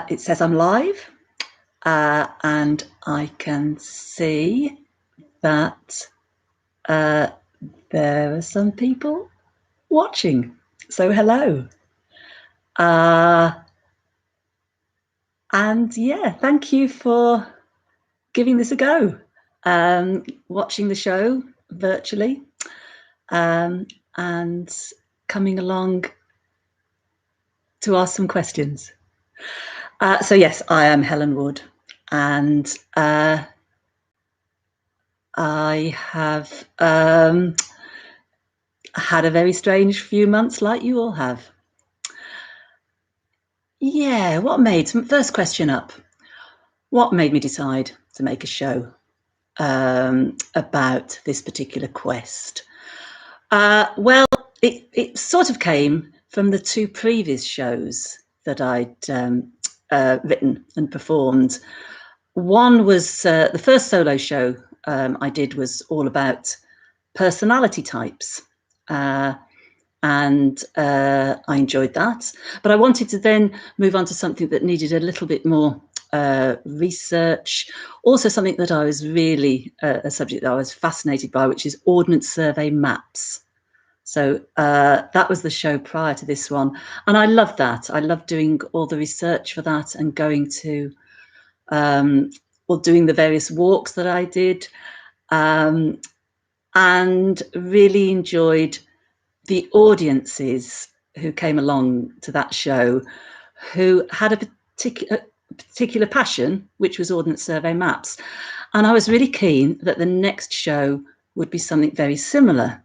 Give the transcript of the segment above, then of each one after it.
It says I'm live, and I can see that there are some people watching. So hello. And yeah, thank you for giving this a go, watching the show virtually, and coming along to ask some questions. So yes, I am Helen Wood, and I have had a very strange few months, like you all have. Yeah, first question up, what made me decide to make a show about this particular quest? Well, it sort of came from the two previous shows that I'd written and performed. One was the first solo show I did was all about personality types. And I enjoyed that. But I wanted to then move on to something that needed a little bit more research. Also something that I was really, a subject that I was fascinated by, which is Ordnance Survey maps. So that was the show prior to this one. And I loved that. I loved doing all the research for that and going to, or doing the various walks that I did, and really enjoyed the audiences who came along to that show, who had a particular passion, which was Ordnance Survey maps. And I was really keen that the next show would be something very similar,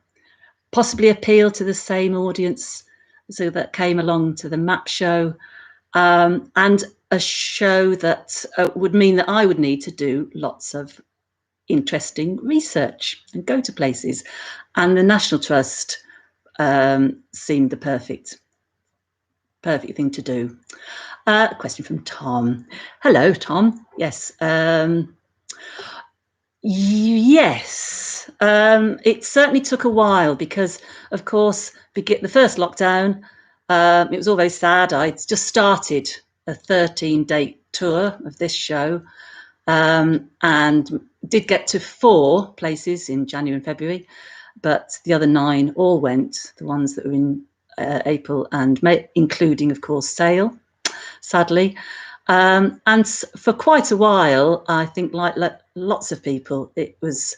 possibly appeal to the same audience so that came along to the map show, and a show that would mean that I would need to do lots of interesting research and go to places. And the National Trust seemed the perfect thing to do. A question from Tom. Hello, Tom. Yes. Yes. It certainly took a while because, of course, the first lockdown, it was all very sad. I just started a 13-day tour of this show, and did get to 4 places in January and February. But the other 9 all went, the ones that were in April and May, including, of course, Sale, sadly. And for quite a while, I think, like lots of people, it was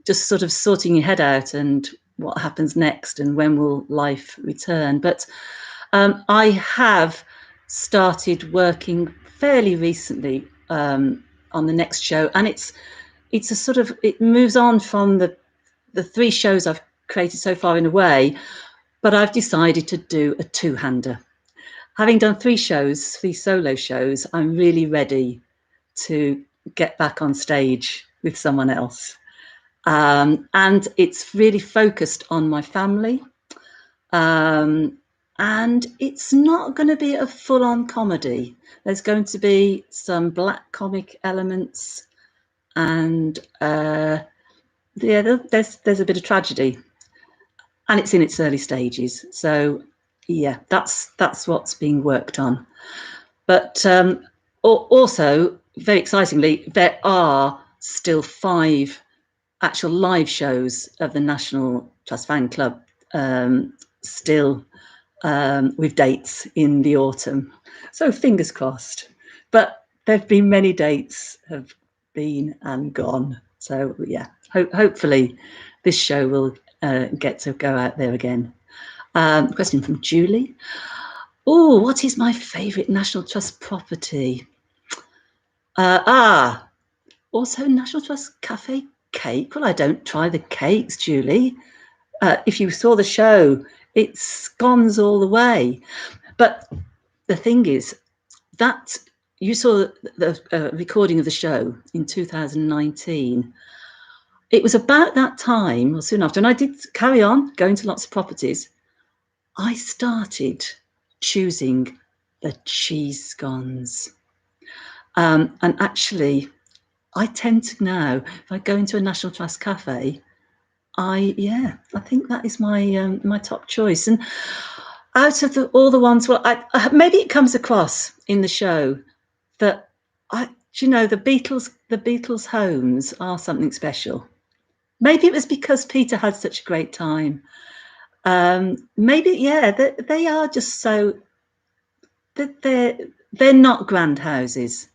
just sort of sorting your head out and what happens next and when will life return. But I have started working fairly recently on the next show, and it's a sort of, it moves on from the 3 shows I've created so far in a way, but I've decided to do a 2-hander. Having done 3 solo shows, I'm really ready to get back on stage with someone else. And it's really focused on my family. And it's not going to be a full-on comedy. There's going to be some black comic elements, and there's a bit of tragedy, and it's in its early stages. So yeah, that's what's being worked on. But also, very excitingly, there are still 5 actual live shows of the National Trust Fan Club, still with dates in the autumn. So fingers crossed. But there have been many dates have been and gone. So yeah, hopefully this show will get to go out there again. Question from Julie. Oh, what is my favourite National Trust property? Also National Trust Cafe cake. Well, I don't try the cakes, Julie. If you saw the show, it's scones all the way. But the thing is that you saw the recording of the show in 2019. It was about that time, or soon after, and I did carry on going to lots of properties. I started choosing the cheese scones. And actually, I tend to now, if I go into a National Trust cafe, I think that is my my top choice. And out of all the ones, well, maybe it comes across in the show that the Beatles' homes are something special. Maybe it was because Peter had such a great time. Maybe, yeah, they are just so that they're not grand houses.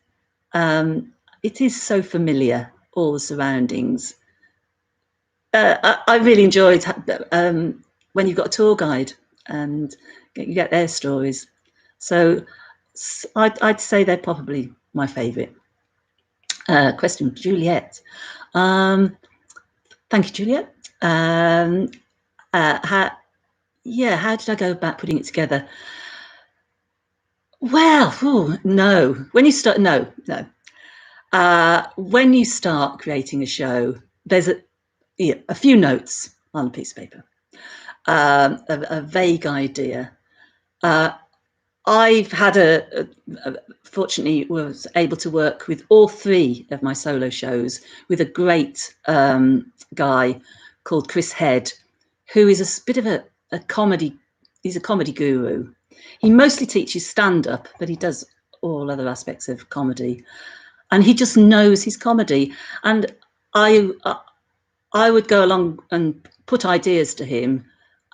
It is so familiar, all the surroundings. I really enjoyed when you've got a tour guide and you get their stories. So I'd say they're probably my favourite. Question, Juliet. Thank you, Juliet. How did I go about putting it together? Well, no. When you start, no. When you start creating a show, there's a few notes on a piece of paper, a vague idea. I've had fortunately was able to work with all three of my solo shows with a great guy called Chris Head, who is a bit of a comedy. He's a comedy guru. He mostly teaches stand-up, but he does all other aspects of comedy, and he just knows his comedy. And I would go along and put ideas to him,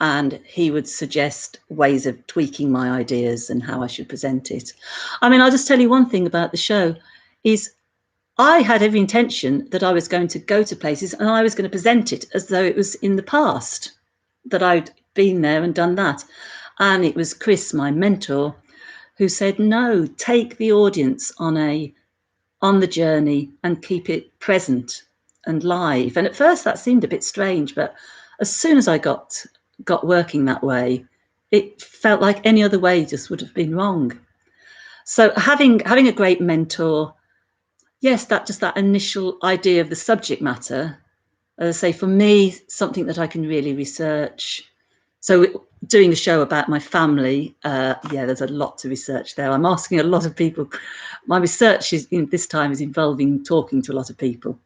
and he would suggest ways of tweaking my ideas and how I should present it. I mean, I'll just tell you one thing about the show is I had every intention that I was going to go to places and I was going to present it as though it was in the past, that I'd been there and done that. And it was Chris, my mentor, who said, no, take the audience on the journey and keep it present and live. And at first that seemed a bit strange, but as soon as I got working that way, it felt like any other way just would have been wrong. So having a great mentor, yes, that initial idea of the subject matter, as I say, for me, something that I can really research. So doing a show about my family, there's a lot to research there. I'm asking a lot of people. My research this time is involving talking to a lot of people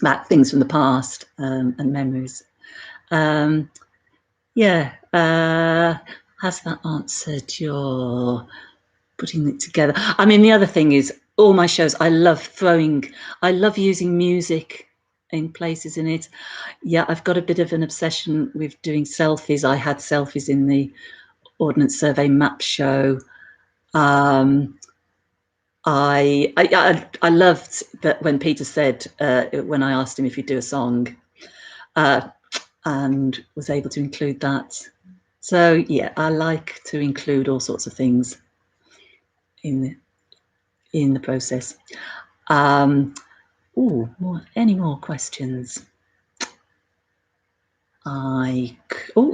about things from the past and memories. Has that answered your putting it together? I mean, the other thing is all my shows, I love using music in places in it. Yeah, I've got a bit of an obsession with doing selfies. I had selfies in the Ordnance Survey map show. I loved that when Peter said, when I asked him if he'd do a song, and was able to include that. So yeah, I like to include all sorts of things in the process. Any more questions?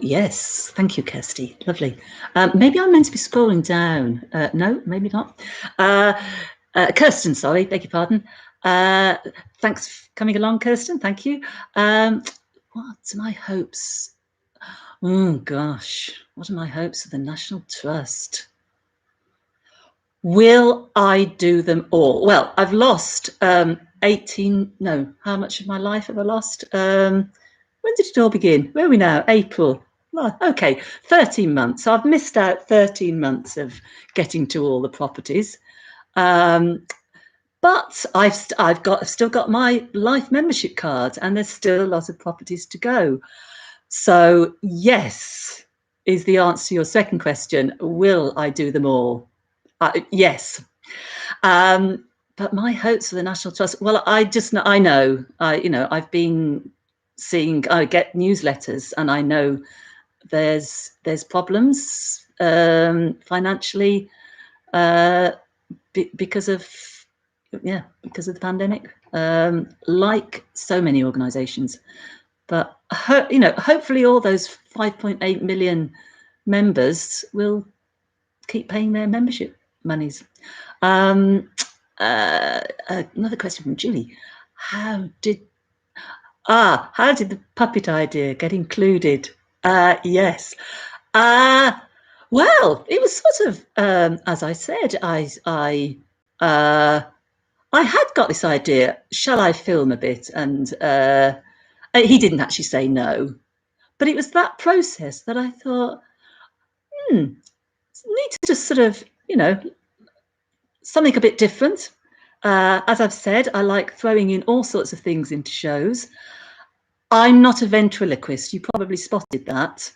Yes, thank you, Kirsty. Lovely. Maybe I'm meant to be scrolling down. No, maybe not. Kirsten, sorry, beg your pardon. Thanks for coming along, Kirsten. Thank you. What's my hopes? Oh gosh, what are my hopes for the National Trust? Will I do them all? Well, I've lost how much of my life have I lost? When did it all begin? Where are we now? April. Okay, 13 months. So I've missed out 13 months of getting to all the properties. But I've still got my life membership card, and there's still a lot of properties to go. So yes, is the answer to your second question. Will I do them all? Yes. But my hopes for the National Trust, well, I know, I've been seeing, I get newsletters, and I know there's problems financially because of the pandemic, like so many organisations. But hopefully all those 5.8 million members will keep paying their membership monies. Another question from Julie. How did the puppet idea get included? Yes. Well, it was sort of, as I said, I had got this idea, shall I film a bit? And he didn't actually say no, but it was that process that I thought, need to just sort of, something a bit different. As I've said, I like throwing in all sorts of things into shows. I'm not a ventriloquist. You probably spotted that.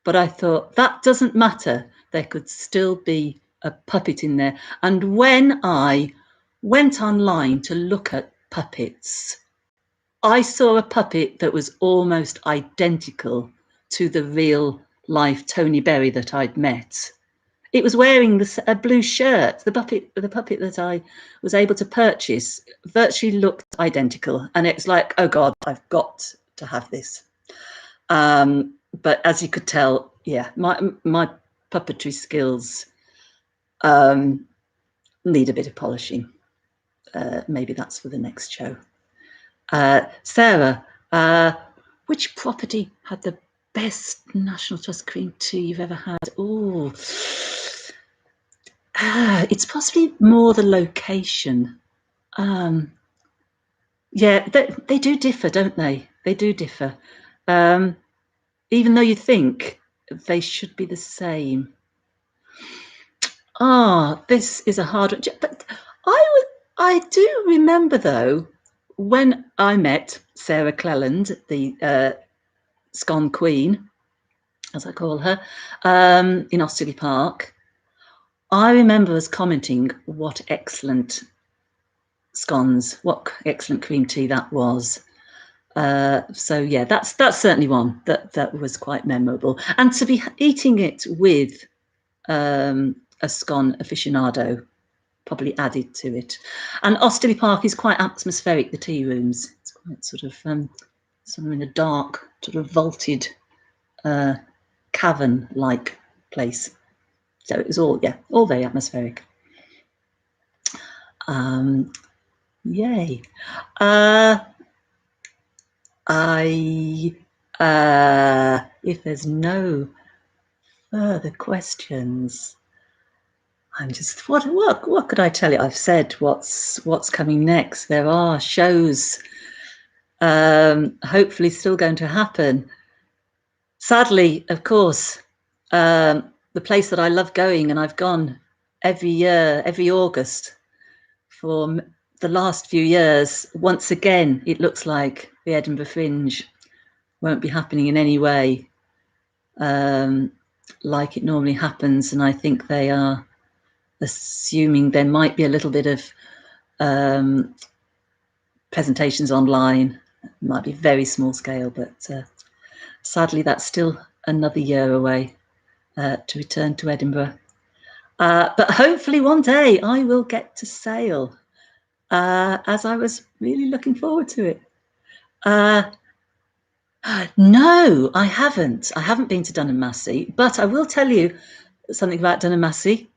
But I thought that doesn't matter. There could still be a puppet in there. And when I went online to look at puppets, I saw a puppet that was almost identical to the real life Tony Berry that I'd met. It was wearing a blue shirt. The puppet that I was able to purchase virtually looked identical. And it's like, oh God, I've got to have this. But as you could tell, yeah, my puppetry skills need a bit of polishing. Maybe that's for the next show. Sarah, which property had the best National Trust cream tea you've ever had? Oh, it's possibly more the location. Yeah, they do differ, don't they? They do differ. Even though you think they should be the same. This is a hard one. But I do remember, though, when I met Sarah Cleland, the scone queen, as I call her, in Osterley Park, I remember us commenting what excellent scones, what excellent cream tea that was. So yeah, that's certainly one that was quite memorable, and to be eating it with a scone aficionado probably added to it. And Osterley Park is quite atmospheric. The tea rooms, it's quite sort of in a dark, sort of vaulted cavern-like place. So it was all very atmospheric. Yay. If there's no further questions, I'm just what could I tell you? I've said what's coming next. There are shows hopefully still going to happen. Sadly, of course, the place that I love going, and I've gone every year, every August for the last few years, once again, it looks like the Edinburgh Fringe won't be happening in any way like it normally happens. And I think they are assuming there might be a little bit of presentations online. It might be very small scale, but sadly, that's still another year away to return to Edinburgh. But hopefully one day I will get to sail, as I was really looking forward to it. No, I haven't. I haven't been to Dunham Massey, but I will tell you something about Dunham Massey,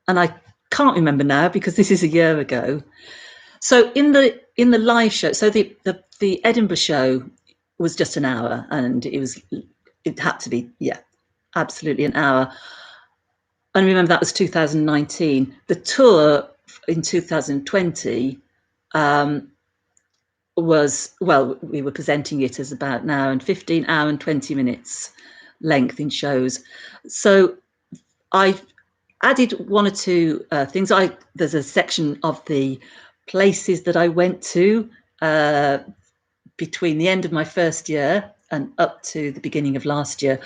and I can't remember now because this is a year ago. So in the live show, so the Edinburgh show was just an hour, and it had to be absolutely an hour. And remember that was 2019. The tour in 2020 was, well, we were presenting it as about an hour and 15, hour and 20 minutes length in shows. So I added one or two things. There's a section of the places that I went to between the end of my first year and up to the beginning of last year,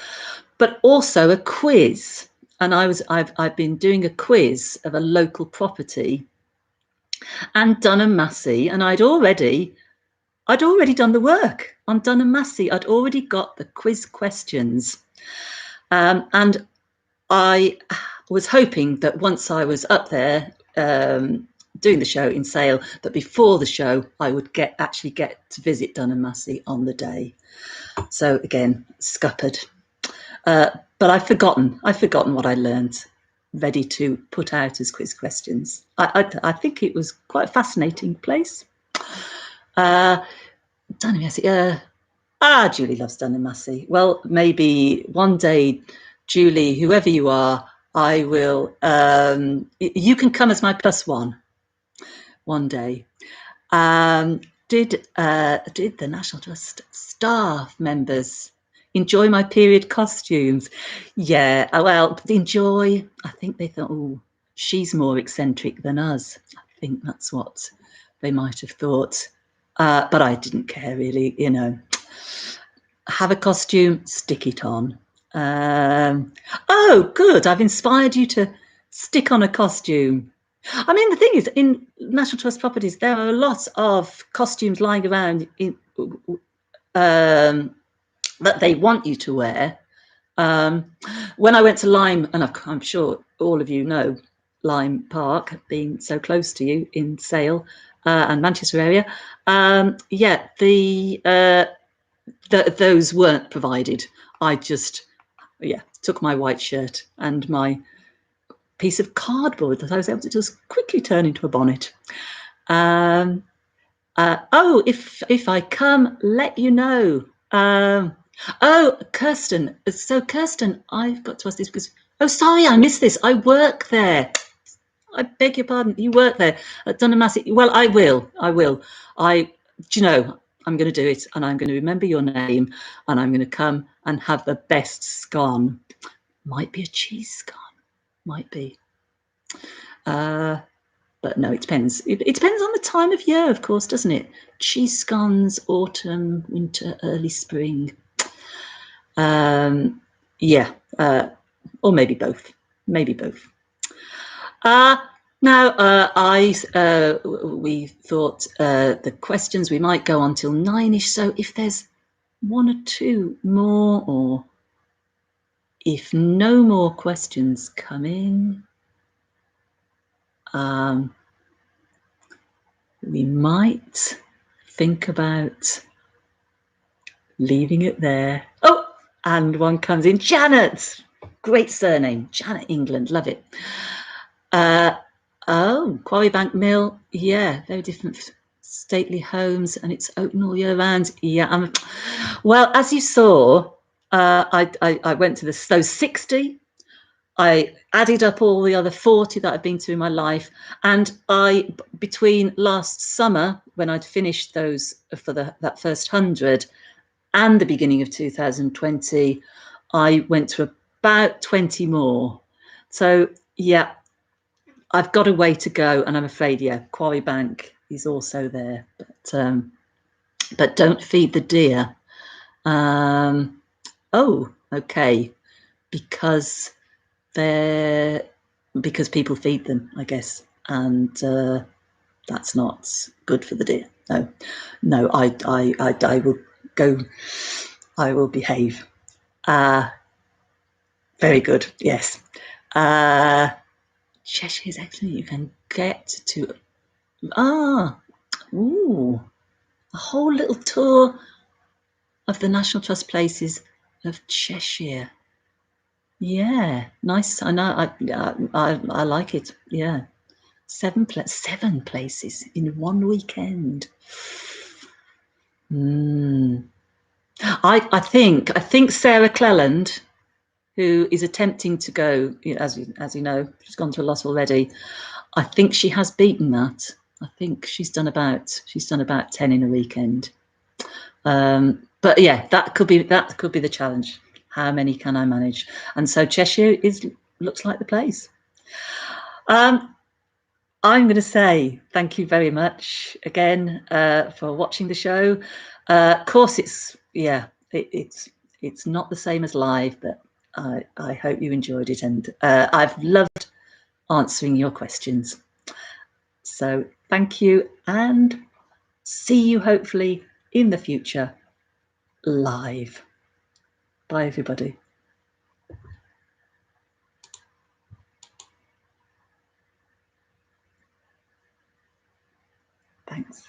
but also a quiz. And I've been doing a quiz of a local property and Dunham Massey, and I'd already done the work on Dunham Massey. I'd already got the quiz questions, and I was hoping that once I was up there doing the show in Sale, that before the show I would actually get to visit Dunham Massey on the day. So again, scuppered. But I've forgotten what I learned, ready to put out as quiz questions. I think it was quite a fascinating place. Dunham Massey. Julie loves Dunham Massey. Well, maybe one day, Julie, whoever you are, I will. You can come as my +1 one day. Did the National Trust staff members enjoy my period costumes. Yeah, well, enjoy. I think they thought, oh, she's more eccentric than us. I think that's what they might have thought. But I didn't care really, you know. Have a costume, stick it on. Oh, good. I've inspired you to stick on a costume. I mean, the thing is, in National Trust properties, there are a lot of costumes lying around that they want you to wear. When I went to Lyme, and I'm sure all of you know Lyme Park, being so close to you in Sale and Manchester area, yeah, those weren't provided. I just, yeah, took my white shirt and my piece of cardboard that I was able to just quickly turn into a bonnet. Oh, if I come, let you know. Oh, Kirsten. So, Kirsten, I've got to ask this because, oh, sorry, I missed this. I work there. I beg your pardon. You work there at Dunnamassey. Well, I will. Do you know, I'm going to do it, and I'm going to remember your name, and I'm going to come and have the best scone. Might be a cheese scone. Might be. But no, it depends. It depends on the time of year, of course, doesn't it? Cheese scones, autumn, winter, early spring. Yeah, or maybe both. Maybe both. We thought the questions we might go on till 9ish. So if there's one or two more, or if no more questions come in, we might think about leaving it there. Oh, and one comes in. Janet, great surname. Janet England, love it. Oh, Quarry Bank Mill, yeah, very different stately homes, and it's open all year round. Yeah, well, as you saw, I went to those 60. I added up all the other 40 that I've been to in my life, and between last summer when I'd finished those for that first 100 and the beginning of 2020, I went to about 20 more. So yeah, I've got a way to go, and I'm afraid, yeah, Quarry Bank is also there, but don't feed the deer. Oh, okay, because people feed them, I guess, and that's not good for the deer. No, I will go. I will behave. Very good. Yes. Cheshire is excellent. You can get to a whole little tour of the National Trust places of Cheshire. Yeah, nice. I know. I like it. Yeah, seven places in one weekend. I think Sarah Cleland, who is attempting to go, as you know, she's gone to a lot already. I think she has beaten that. I think she's done about 10 in a weekend. But yeah, that could be the challenge. How many can I manage? And so Cheshire looks like the place. I'm going to say thank you very much again for watching the show. Of course, it's not the same as live, but I hope you enjoyed it, and I've loved answering your questions. So thank you, and see you hopefully in the future live. Bye, everybody. Thanks.